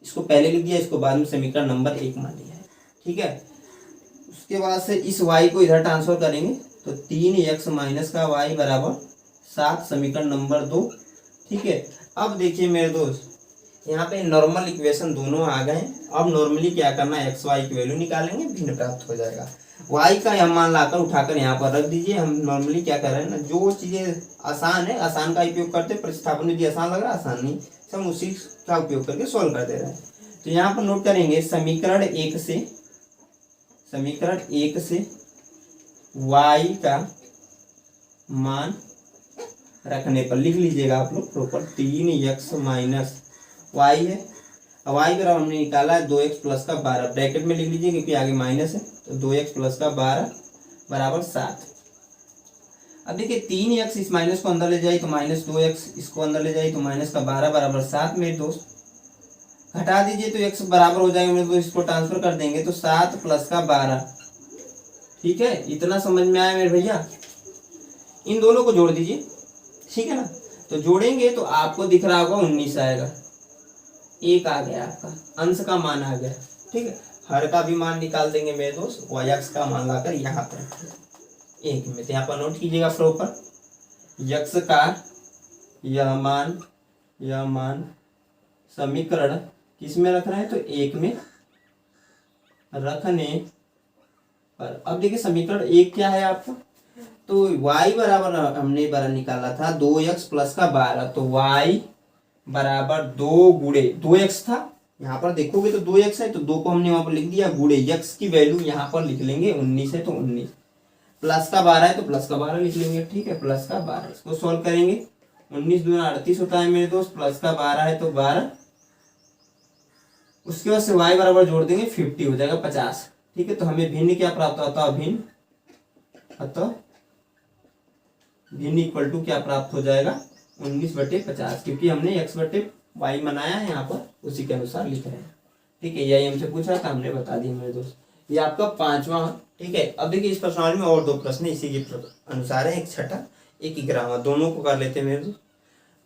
Speaker 1: इसको पहले लिख दिया, इसको बाद में समीकरण नंबर 1 मान लिया है। ठीक है, उसके बाद से इस y को इधर ट्रांसफर करेंगे तो 3x माइनस का y बराबर 7, समीकरण नंबर 2। ठीक है, अब देखिए मेरे दोस्त यहाँ पे नॉर्मल इक्वेशन दोनों आ गए। अब नॉर्मली क्या करना है, एक्स वाई की वैल्यू निकालेंगे, भिन्न प्राप्त हो जाएगा। y का यह मान लाकर उठाकर यहाँ पर रख दीजिए। हम नॉर्मली क्या कर रहे हैं ना, जो चीजें आसान है आसान का उपयोग करते हैं, प्रतिस्थापन में आसान लग रहा है आसान नहीं, हम उसी का उपयोग करके सॉल्व कर दे रहे हैं। तो यहाँ पर नोट करेंगे समीकरण 1 से y का मान रखने पर लिख लीजिएगा आप लोग प्रॉपर, 3x माइनस y है। अब y बराबर हमने निकाला है 2x प्लस का 12, ब्रैकेट में लिख लीजिए क्योंकि आगे माइनस है, तो 2x प्लस का 12 बराबर 7। अब देखिए 3x इस माइनस को अंदर ले जाए तो माइनस 2x, इसको अंदर ले जाए तो माइनस का 12 बराबर 7। मेरे दोस्त घटा दीजिए तो x बराबर हो जाएगा मेरे दोस्त, इसको ट्रांसफर कर देंगे तो 7 प्लस का 12। ठीक है, इतना समझ में आया मेरे भैया। इन दोनों को जोड़ दीजिए, ठीक है ना, तो जोड़ेंगे तो आपको दिख रहा होगा 19 आएगा, 1 आ गया आपका, अंश का मान आ गया। ठीक है, हर का भी मान निकाल देंगे मेरे दोस्त, y का मान लाकर यहाँ पर 1 में, तो यहाँ पर नोट कीजिएगा प्रॉपर, यक्स का यह मान समीकरण किस में रख रहे हैं, तो 1 में रखने पर। अब देखिए समीकरण 1 क्या है आपका, तो y बराबर हमने बार निकाला था 2x प्लस का 12, तो y बराबर 2 गुणे 2x था, यहाँ पर देखोगे तो 2x है, तो 2 को हमने वहां पर लिख दिया, गुणे x की वैल्यू यहाँ पर लिख लेंगे 19 है तो 19, प्लस का 12 है तो प्लस का 12 लिख लेंगे। ठीक है, प्लस का 12, इसको सॉल्व करेंगे, 19 दूना 38 होता है मेरे दोस्त, प्लस का 12 है तो 12, उसके बाद से y बराबर जोड़ देंगे 50 हो जाएगा 50। ठीक है, तो हमें भिन्न क्या प्राप्त होता है, भिन्न, अतः भिन्न इक्वल टू क्या प्राप्त हो जाएगा 19/50, क्योंकि हमने x/y बनाया है यहाँ पर, उसी के अनुसार लिख रहे हैं। ठीक है, यही हमसे पूछा था, हमने बता दिया मेरे दोस्त, ये आपका 5वां। ठीक है, अब देखिए इस प्रश्नावली में और 2 प्रश्न इसी के अनुसार है, एक छठा एक 11वां, दोनों को कर लेते हैं मेरे दोस्त।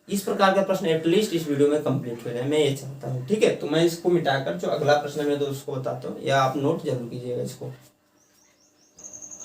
Speaker 1: इस प्रकार का प्रश्न एटलीस्ट इस वीडियो में कंप्लीट हो जाए, मैं ये चाहता हूँ। ठीक है, तो मैं इसको मिटाकर जो अगला प्रश्न मेरे दोस्त को बताता हूँ, या आप नोट जरूर कीजिएगा इसको।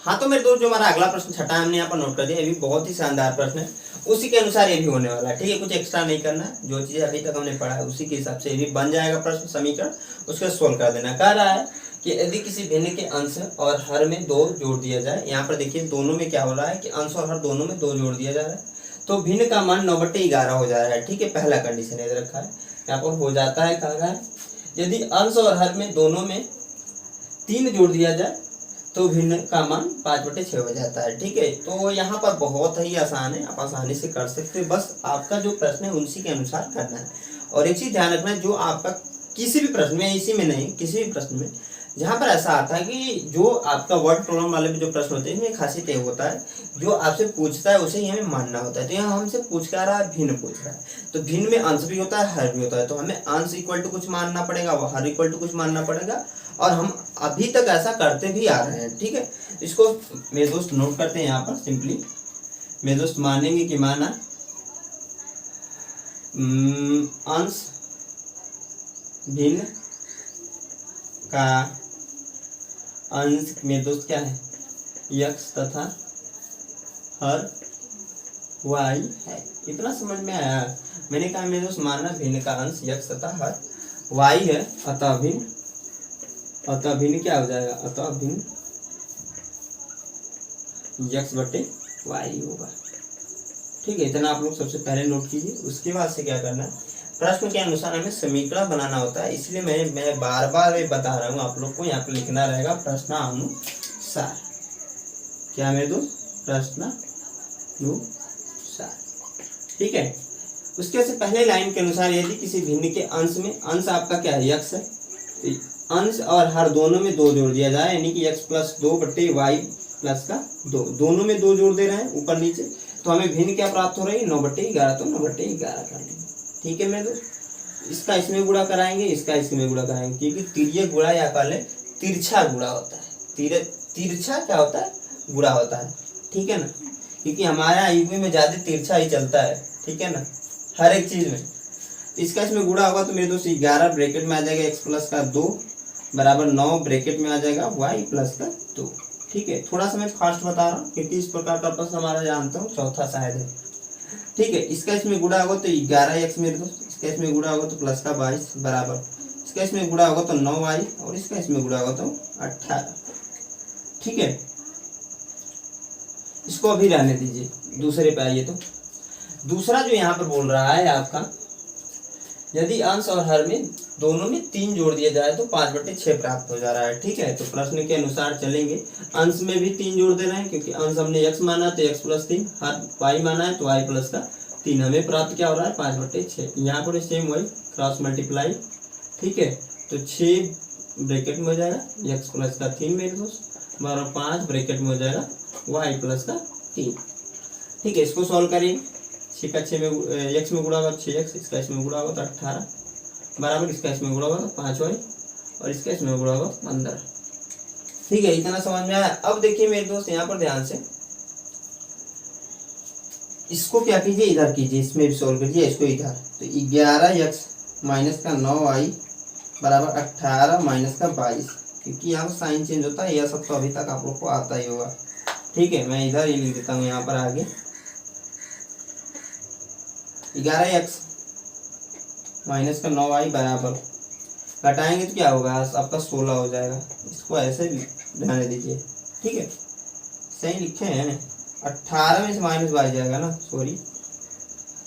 Speaker 1: हाँ, तो मेरे दोस्त जो हमारा अगला प्रश्न छठा हमने यहाँ पर नोट कर दिया, ये भी बहुत ही शानदार प्रश्न है, उसी के अनुसार ये भी होने वाला है। ठीक है, कुछ एक्स्ट्रा नहीं करना है, जो चीज़ अभी तक हमने पढ़ा है उसी के हिसाब से ये भी बन जाएगा प्रश्न समीकरण, उसको सोल्व कर देना। कह रहा है कि यदि किसी भिन्न के अंश और हर में 2 जोड़ दिया जाए, यहाँ पर देखिए दोनों में क्या हो रहा है कि अंश और हर दोनों में 2 जोड़ दिया जा रहा है, तो भिन्न का मान 9/11 हो जा रहा है। ठीक है, पहला कंडीशन याद रखा है, यहाँ पर हो जाता है, कह रहा है यदि अंश और हर में दोनों में 3 जोड़ दिया जाए तो भिन्न का मान 5/6 हो जाता है। ठीक है, तो यहाँ पर बहुत ही आसान है, आप आसानी से कर सकते हैं, बस आपका जो प्रश्न है उसी के अनुसार करना है। और एक चीज ध्यान रखना है, जो आपका किसी भी प्रश्न में, इसी में नहीं किसी भी प्रश्न में जहाँ पर ऐसा आता है कि जो आपका वर्ड प्रॉब्लम वाले में जो प्रश्न होते हैं, इसमें खासियत ये होता है जो आपसे पूछता है उसे ही हमें मानना होता है। तो यहाँ हमसे पूछ क्या रहा है, भिन्न पूछ रहा है, तो भिन्न में अंश भी होता है हर भी होता है, तो हमें अंश इक्वल टू कुछ मानना पड़ेगा, हर इक्वल टू कुछ मानना पड़ेगा, और हम अभी तक ऐसा करते भी आ रहे हैं। ठीक है, इसको मेरे दोस्त नोट करते हैं यहाँ पर सिंपली, मेरे दोस्त मानेंगे कि माना अंश भिन्न का अंश मेरे दोस्त क्या है, x तथा हर y है। इतना समझ में आया, मैंने कहा मेरे दोस्त माना भिन्न का अंश x तथा हर y है, अतः भिन्न क्या हो जाएगा, अतः भिन्न x/y होगा। ठीक है, इतना आप लोग सबसे पहले नोट कीजिए। उसके बाद से क्या करना है, प्रश्न के अनुसार हमें समीकरण बनाना होता है, इसलिए मैं बार बार बता रहा हूँ आप लोग को, यहाँ पे लिखना रहेगा प्रश्नानुसार। क्या मेरे दोस्त, प्रश्नानुसार। ठीक है। उसके से पहले लाइन के अनुसार यदि किसी भिन्न के अंश में, अंश आपका क्या है x है, तो अंश और हर दोनों में 2 जोड़ दिया जाए, यानी कि x प्लस 2 बटे वाई प्लस का 2, दोनों में 2 जोड़ दे रहे हैं ऊपर नीचे, तो हमें भिन्न क्या प्राप्त हो रही है 9/11, तो 9/11 कर लेंगे। ठीक है मेरे दोस्त, इसका इसमें गुणा कराएंगे, इसका इसमें गुणा कराएंगे, क्योंकि तिर्यक गुणा या कह लें तिरछा गुणा होता है, तिरछा क्या होता है, गुणा होता है। ठीक है ना, क्योंकि हमारा यूपी में ज्यादा तिरछा ही चलता है। ठीक है ना, हर एक चीज में। तो इसका इसमें गुणा होगा तो मेरे दोस्त 11 ब्रैकेट में आ जाएगा x प्लस का 2 बराबर 9 ब्रैकेट में आ जाएगा y प्लस का 2। ठीक है, थोड़ा सा मैं फास्ट बता रहा हूँ क्योंकि इस प्रकार का प्रश्न हमारा जानता हूँ चौथा शायद है। ठीक है, इसका इसमें गुणा होगा तो 11x मेरे दोस्त, इसका इसमें गुणा होगा तो प्लस का 22 बराबर, इसका इसमें गुणा होगा तो 9y और इसका इसमें गुणा होगा तो 18। ठीक है, इसको अभी रहने दीजिए, दूसरे पे आइए। तो दूसरा जो यहाँ पर बोल रहा है आपका, यदि अंश और हर में दोनों में 3 जोड़ दिया जाए तो 5/6 प्राप्त हो जा रहा है। ठीक है, तो प्रश्न के अनुसार चलेंगे, अंश में भी 3 जोड़ दे रहे हैं क्योंकि अंश हमने x माना तो x प्लस 3, हर y माना है तो y प्लस का 3, हमें प्राप्त क्या हो रहा है 5/6। यहाँ पर सेम वही क्रॉस मल्टीप्लाई। ठीक है, तो 6 ब्रैकेट में हो जाएगा x प्लस का 3 मेरे दोस्त, 5 ब्रैकेट में हो जाएगा y प्लस का 3। ठीक है, इसको सॉल्व करेंगे, 6 का 6 में x में गुणा होगा 6x, इसका इसमें गुणा होगा तो 18 बराबर, इसका इसमें गुणा होगा तो 5y और इसका इसमें गुणा होगा 15। ठीक है, इतना समझ में आया। अब देखिए मेरे दोस्त यहाँ पर ध्यान से, इसको क्या कीजिए, इधर कीजिए, इसमें भी सॉल्व कीजिए, इसको इधर, तो 11x माइनस का 9y बराबर 18 माइनस का 22, क्योंकि यहाँ पर साइन चेंज होता है, यह सब तो अभी तक आप लोग को आता ही होगा। ठीक है, मैं इधर ही लिख देता हूँ यहाँ पर आगे, 11x माइनस का 9y बराबर, घटाएंगे तो क्या होगा आपका 16 हो जाएगा, इसको ऐसे भी ध्यान दीजिए। ठीक है, सही लिखे हैं, 18 में से माइनस 22 जाएगा ना, सॉरी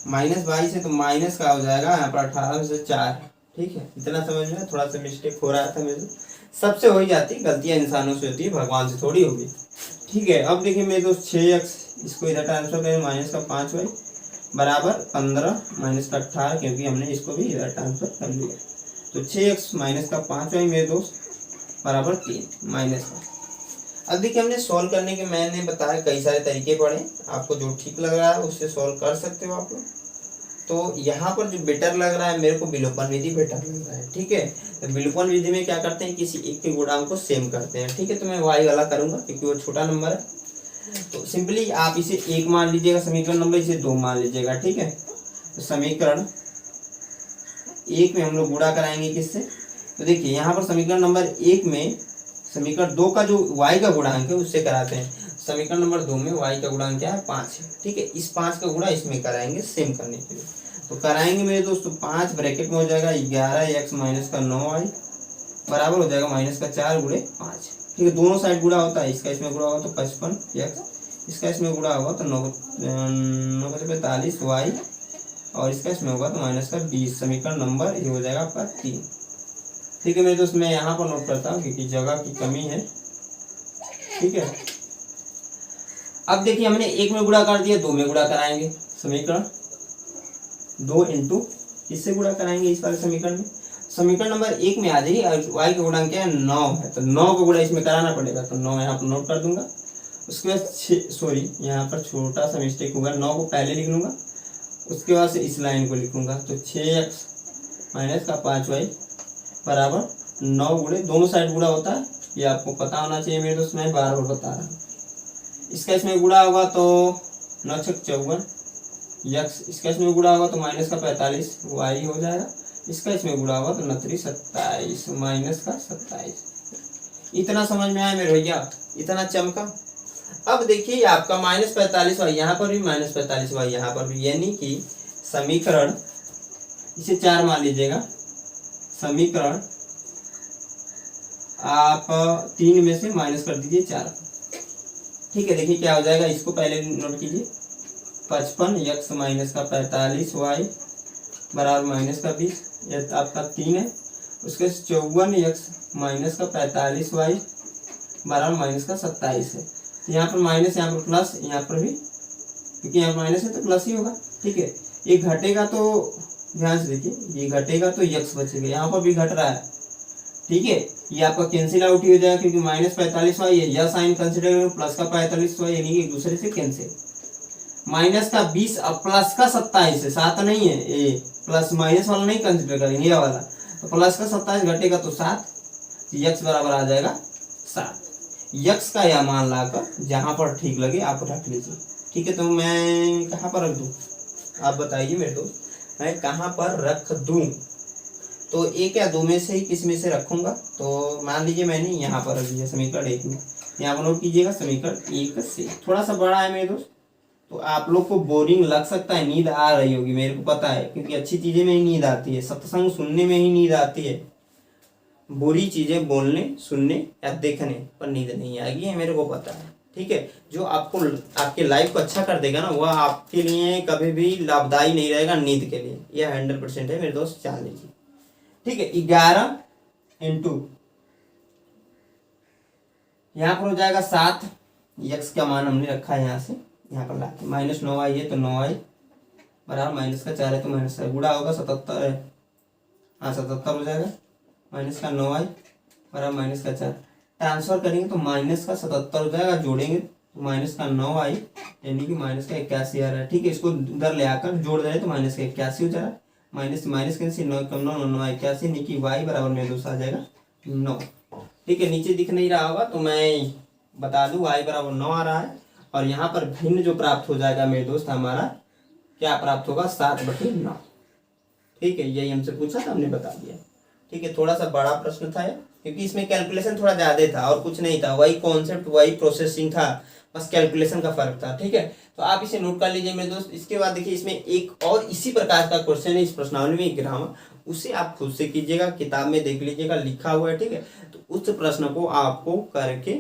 Speaker 1: माइनस 22 है तो माइनस का हो जाएगा यहाँ पर 18 में से 4। ठीक है, इतना समझ में, थोड़ा सा मिस्टेक हो रहा था मेरे, सबसे हो ही जाती है, गलतियां इंसानों से होती है, भगवान से थोड़ी होगी। ठीक है, अब देखिए मेरे दोस्त 6x, इसको इधर ट्रांसफर करें, माइनस का 5y बराबर 15 माइनस का 18, क्योंकि हमने इसको भी इधर ट्रांसफर कर लिया, तो 6x माइनस का 5y मेरे दोस्त बराबर 3 माइनस का। अब देखिए हमने सॉल्व करने के, मैंने बताया कई सारे तरीके पढ़े, आपको जो ठीक लग रहा है उससे सॉल्व कर सकते हो आप लोग। तो यहाँ पर जो बेटर लग रहा है मेरे को, विलोपन विधि बेटर लग रहा है। ठीक है, तो विलोपन विधि में क्या करते हैं, किसी एक के गुणांक को सेम करते हैं। ठीक है, तो मैं y वाला करूंगा क्योंकि वो छोटा नंबर है, तो सिंपली आप इसे 1 मान लीजिएगा समीकरण नंबर, इसे 2 मान लीजिएगा। ठीक है, तो समीकरण 1 में हम लोग गुणा कराएंगे किससे, तो देखिए यहाँ पर समीकरण नंबर 1 में समीकरण 2 का जो y का गुणांक है उससे कराते हैं, समीकरण नंबर 2 में y का गुणांक क्या है 5 है। ठीक है, इस 5 का गुणा इसमें कराएंगे सेम करने के लिए, तो कराएंगे मेरे दोस्तों 5 ब्रैकेट में हो जाएगा 11x माइनस का 9y बराबर हो जाएगा माइनस का 4 गुणे 5। ठीक है, दोनों साइड गुणा होता है, इसका इसमें गुणा होगा तो 55x, इसका इसमें गुणा होगा तो 9×45y और इसका इसमें होगा तो माइनस का 20। समीकरण नंबर ये हो जाएगा आपका 3। ठीक है मेरे दोस्त, मैं यहाँ पर नोट करता हूँ क्योंकि जगह की कमी है। ठीक है, अब देखिए हमने 1 में गुणा कर दिया, 2 में गुणा कराएंगे, समीकरण 2 इंटू इससे गुणा कराएंगे इस वाले समीकरण में, समीकरण नंबर 1 में आ जाएगी और y का गुणांक क्या है 9 है, तो 9 को गुणा इसमें कराना पड़ेगा, तो 9 यहाँ पर नोट कर दूंगा। उसके बाद सॉरी यहाँ पर छोटा सा मिस्टेक होगा, 9 को पहले लिख लूंगा, उसके बाद से इस लाइन को लिखूंगा, तो 6x माइनस का 5y बराबर 9 गुणे, दोनों साइड गुणा होता है, ये आपको पता होना चाहिए मेरे दोस्त, मैं बार बार बता रहा हूँ। इसका इसमें गुणा होगा तो 9 छक 54 x, इसका इसमें गुणा होगा तो माइनस का 45 y हो जाएगा, इसका इसमें गुणा होगा तो 29 27 माइनस का 27। इतना समझ में आया मेरे भैया, इतना चमका। अब देखिए आपका -45y यहाँ पर भी, -45y यहाँ पर भी, यानी कि समीकरण, इसे 4 मान लीजिएगा, समीकरण आप 3 में से माइनस कर दीजिए 4। ठीक है, देखिए क्या हो जाएगा, इसको पहले नोट कीजिए, 55x माइनस का 45y बराबर माइनस का 20, यह आपका 3 है, उसके 54x माइनस का 45y बराबर माइनस का 27 है। तो यहाँ पर माइनस, यहाँ पर प्लस, यहाँ पर भी, क्योंकि यहाँ माइनस है तो प्लस ही होगा, ठीक है। ये घटेगा तो ध्यान से देखिए, ये घटेगा तो यक्स बचेगा, यहाँ पर भी घट रहा है, ठीक है। ये आपका कैंसिल आउट ही हो जाएगा क्योंकि -45 हुआ, ये यह साइन कंसिडर करो, प्लस का 45 हुआ, यानी एक दूसरे से कैंसिल। माइनस का 20 अब प्लस का 27 है, 7 नहीं है, ये प्लस माइनस वाला नहीं कंसिडर करेंगे, ये वाला। तो प्लस का 27 घटेगा तो 7, यक्स बराबर आ जाएगा 7। यक्स का यह मान लाकर जहां पर ठीक लगे आप रख लीजिए, ठीक है। तो मैं कहाँ पर रख दूं, आप बताइए मेरे दोस्त, मैं कहाँ पर रख दूं? तो एक या दो में से ही किस में से रखूंगा? तो मान लीजिए मैंने यहाँ पर रख दिया समीकरण 1 में, यहाँ पर नोट कीजिएगा समीकरण 1 से। थोड़ा सा बड़ा है मेरे दोस्त, तो आप लोग को बोरिंग लग सकता है, नींद आ रही होगी, मेरे को पता है, क्योंकि अच्छी चीजें में ही नींद आती है, सत्संग सुनने में ही नींद आती है, बुरी चीजें बोलने सुनने या देखने पर नींद नहीं आएगी, है मेरे को पता है, ठीक है। जो आपको आपके लाइफ को अच्छा कर देगा ना, वह आपके लिए कभी भी लाभदायी नहीं रहेगा नींद के लिए, यह 100% है मेरे दोस्त, जान लीजिए, ठीक है। 11 इंटू यहाँ पर हो जाएगा 7, यक्स का मान हमने रखा है यहाँ से, यहाँ पर लाके -9i है तो 9i बराबर माइनस का 4 है तो माइनस का गुड़ा होगा 77 है, हाँ 77 हो जाएगा, माइनस का 9i बराबर माइनस का 4, ट्रांसफर करेंगे तो माइनस का 77 हो जाएगा, जोड़ेंगे तो माइनस का 9i यानी कि माइनस का 81 आ रहा है, ठीक है। इसको उधर ले आकर जोड़ दें तो माइनस का 81 हो जाएगा, माइनस माइनस कैसे 9 कम 9 9 81 यानी कि y बराबर में दोस्त आ जाएगा 9, ठीक है। नीचे दिख नहीं रहा होगा तो मैं बता दूं y बराबर 9 आ रहा है, और यहाँ पर भिन्न जो प्राप्त हो जाएगा मेरे दोस्त हमारा क्या प्राप्त होगा 7/9, ठीक है। यही हमसे पूछा था, हमने बता दिया, ठीक है। थोड़ा सा बड़ा प्रश्न था क्योंकि इसमें कैलकुलेशन थोड़ा ज्यादा था और कुछ नहीं था, वही कॉन्सेप्ट वही प्रोसेसिंग था, बस कैलकुलेशन का फर्क था, ठीक है। तो आप इसे नोट कर लीजिए मेरे दोस्त। इसके बाद देखिए इसमें एक और इसी प्रकार का क्वेश्चन है इस प्रश्नावली में, ग्रामर, उसे आप खुद से कीजिएगा, किताब में देख लीजिएगा, लिखा हुआ है, ठीक है। तो उस प्रश्न को आपको करके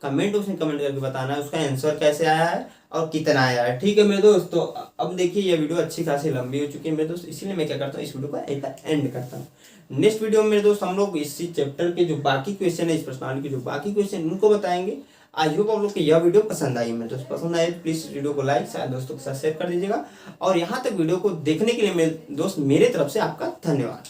Speaker 1: कमेंट बॉक्स में कमेंट करके बताना है उसका आंसर कैसे आया है और कितना आया है, ठीक है मेरे दोस्त। तो अब देखिए ये वीडियो अच्छी खासी लंबी हो चुकी है मेरे दोस्त, इसीलिए मैं क्या करता हूँ इस वीडियो को एंड करता हूँ। नेक्स्ट वीडियो में मेरे दोस्त हम लोग इसी चैप्टर के जो बाकी क्वेश्चन है, इस प्रश्नावली के जो बाकी क्वेश्चन उनको बताएंगे। आई होप आप लोग को यह वीडियो पसंद आई मेरे दोस्त, पसंद आए प्लीज वीडियो को लाइक शायद दोस्तों के साथ शेयर कर दीजिएगा, और यहाँ तक वीडियो को देखने के लिए मेरे दोस्त मेरे तरफ से आपका धन्यवाद।